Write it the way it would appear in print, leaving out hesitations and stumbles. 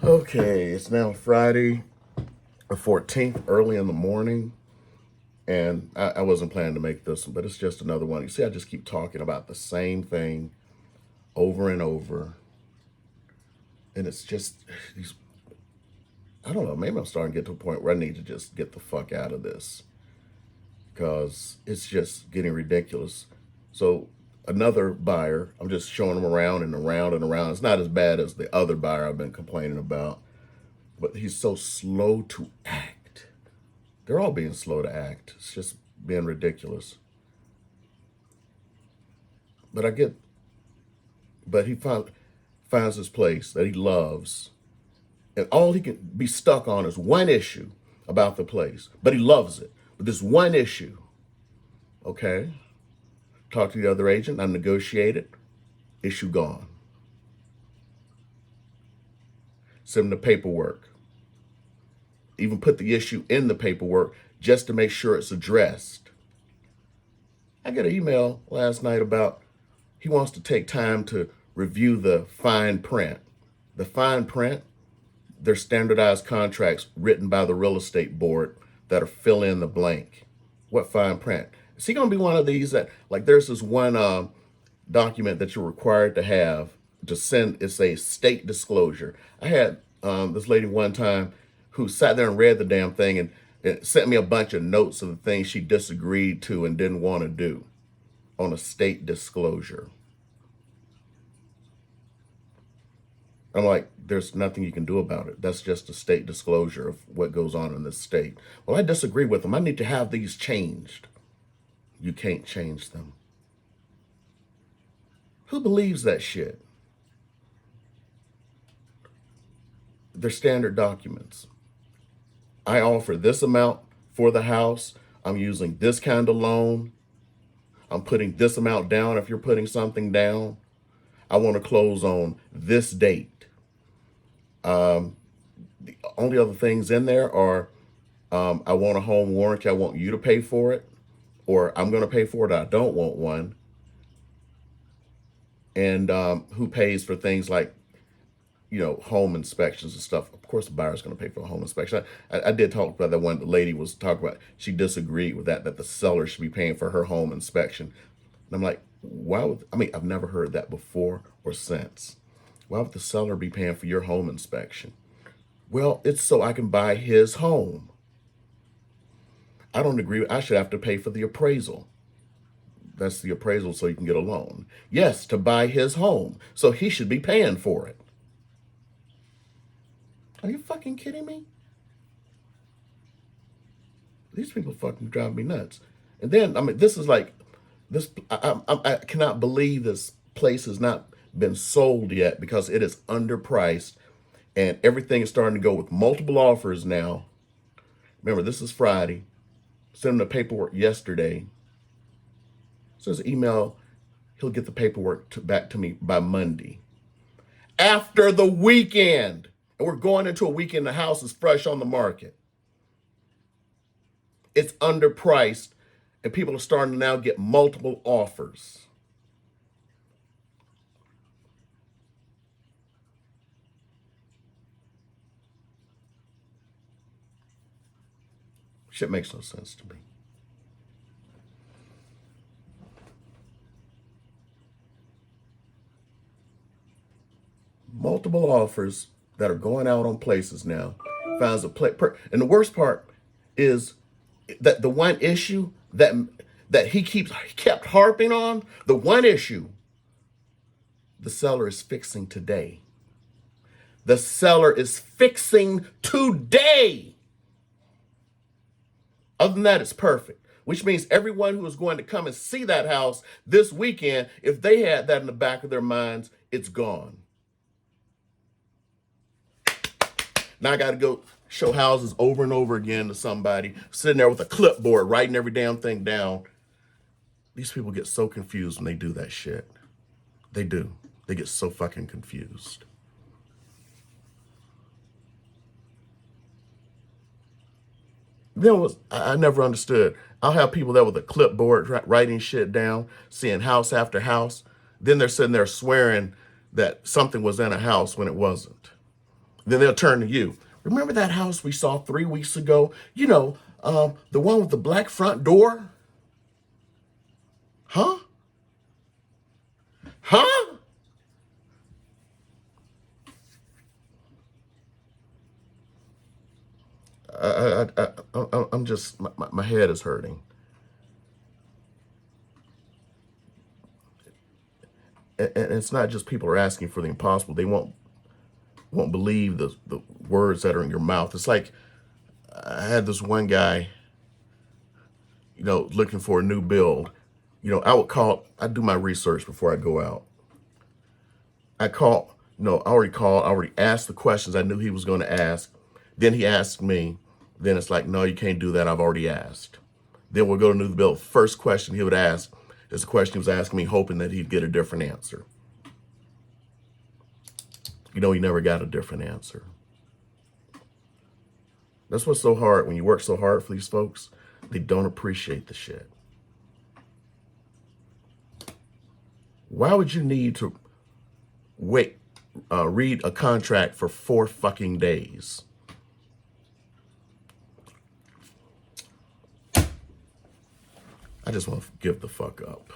Okay, it's now Friday the 14th, early in the morning, and I wasn't planning to make this one, but it's just another one. You see, I just keep talking about the same thing over and over, and it's just these. I don't know. Maybe I'm starting to get to a point where I need to just get the fuck out of this because it's just getting ridiculous. So another buyer, I'm just showing him around and around and around. It's not as bad as the other buyer I've been complaining about, but he's so slow to act. They're all being slow to act. It's just being ridiculous. But I get, but he finds this place that he loves, and all he can be stuck on is one issue about the place. But he loves it. But this one issue, okay? Talk to the other agent. I negotiated. Issue gone. Send him the paperwork. Even put the issue in the paperwork just to make sure it's addressed. I got an email last night about he wants to take time to review the fine print. The fine print, they're standardized contracts written by the real estate board that are fill in the blank. What fine print? Is he going to be one of these that, like, there's this one document that you're required to have to send? It's a state disclosure. I had this lady one time who sat there and read the damn thing and it sent me a bunch of notes of the things she disagreed to and didn't want to do on a state disclosure. I'm like, there's nothing you can do about it. That's just a state disclosure of what goes on in this state. Well, I disagree with them. I need to have these changed. You can't change them. Who believes that shit? They're standard documents. I offer this amount for the house. I'm using this kind of loan. I'm putting this amount down if you're putting something down. I want to close on this date. The only other things in there are I want a home warranty. I want you to pay for it, or I'm going to pay for it. I don't want one. And who pays for things like, home inspections and stuff. Of course, the buyer's going to pay for a home inspection. I did talk about that one. The lady was talking about, she disagreed with that the seller should be paying for her home inspection. And I'm like, I've never heard that before or since. Why would the seller be paying for your home inspection? Well, it's so I can buy his home. I don't agree. I should have to pay for the appraisal. That's the appraisal so you can get a loan. Yes, to buy his home. So he should be paying for it. Are you fucking kidding me? These people fucking drive me nuts. And then, this is like, this. I cannot believe this place has not been sold yet because it is underpriced and everything is starting to go with multiple offers now. Remember, this is Friday. Sent him the paperwork yesterday. Says email, he'll get the paperwork back to me by Monday. After the weekend. And we're going into a weekend, the house is fresh on the market. It's underpriced, and people are starting to now get multiple offers. Shit makes no sense to me. Multiple offers that are going out on places now. Finds a place, and the worst part is that the one issue that he kept harping on, the one issue, the seller is fixing today. The seller is fixing today. Other than that, it's perfect. Which means everyone who is going to come and see that house this weekend, if they had that in the back of their minds, it's gone. Now I got to go show houses over and over again to somebody, sitting there with a clipboard, writing every damn thing down. These people get so confused when they do that shit. They do. They get so fucking confused. Then I never understood. I'll have people there with a clipboard writing shit down, seeing house after house. Then they're sitting there swearing that something was in a house when it wasn't. Then they'll turn to you. Remember that house we saw 3 weeks ago? You know, the one with the black front door? Huh? Huh? I'm just, my head is hurting. And it's not just people are asking for the impossible. They won't believe the words that are in your mouth. It's like I had this one guy, looking for a new build. I do my research before I go out. I call, I already called, I already asked the questions I knew he was going to ask. Then he asked me. Then it's like, no, you can't do that. I've already asked. Then we'll go to new build. First question he would ask is the question he was asking me, hoping that he'd get a different answer. He never got a different answer. That's what's so hard. When you work so hard for these folks, they don't appreciate the shit. Why would you need to read a contract for 4 fucking days? I just want to give the fuck up.